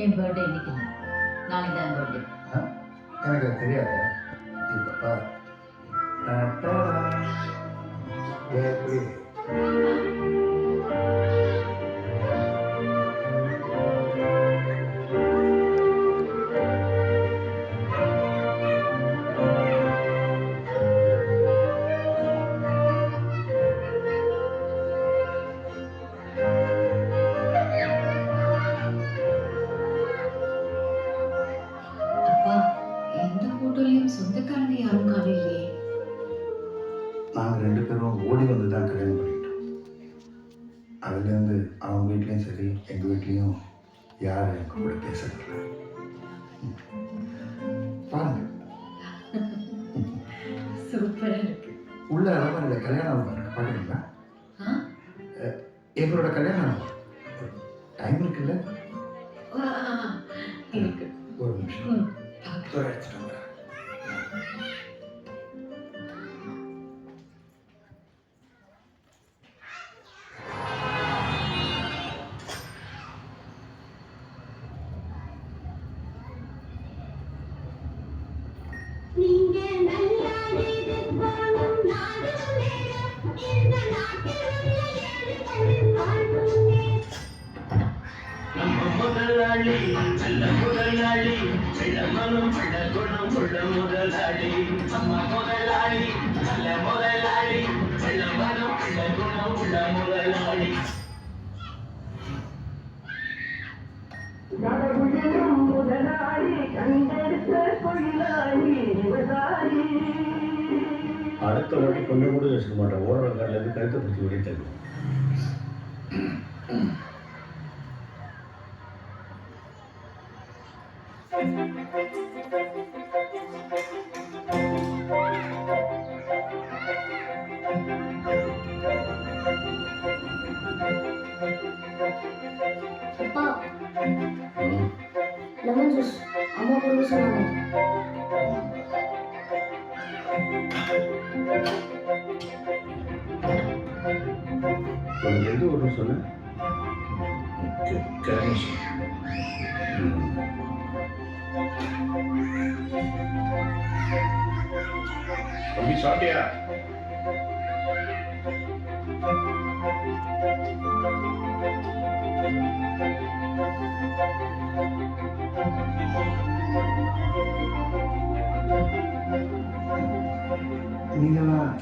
என் birthday இன்னைக்கு இல்லை, நாளைக்கு தான் என் பர்த்டே. எனக்கு அது தெரியாது. இப்போ பார். எப்படி அப்பா, எந்த போட்டோலயும் சொந்தக்காரங்க யாரும் காணலையே. நாங்கள் 2 பேரும் ஓடி வந்து தான் கல்யாணம் பண்ணிக்கிட்டோம். அதுலேருந்து அவங்க வீட்லேயும் சரி எங்கள் வீட்லேயும் யாரும் எங்க கூட பேசுறதில்ல. பாருங்க, சூப்பரா இருக்கு. உள்ள அலமாரியில் கல்யாணம் ஆகும் பாருங்க, பார்க்குறீங்களா? ஆ? எங்களோட கல்யாணம் டைம் இருக்குல்ல? ஆ, இருக்கு. ஒரு நிமிஷம் ம், பார்க்கறேன். எடுத்துட்டு வரேன். நீங்க நல்லாடிது வாழும் நாடு நேரம் இந்த நாட்டில் உள்ள ஏழு கண்ணின் வாழ்வுமே. நம்ம முதலாளி நல்ல முதலாளி மனம் பிள்ள குணம் உள்ள முதலாளி. நம்ம முதலாளி நல்ல முதலாளி மனம் பிள்ள குணம் உள்ள முதலாளி. கடவுளும் முதலாளி கண்டெடுத்த தொழிலாளி விவசாயி. அடுத்த வாட்டி கொஞ்சம் கூட யோசிக்க மாட்டேன். ஓடுற காலில் இருந்து கருத்தை பிடிச்சி வெளியே தள்ளுவோம். அப்பா, லெமன் ஜூஸ் அம்மா கொடுக்க சொன்னாங்க. உனக்கு எந்த ஊர்னு சொன்னேன்? கேரளா. தம்பி சாப்பிட்டியா? நீங்களாம்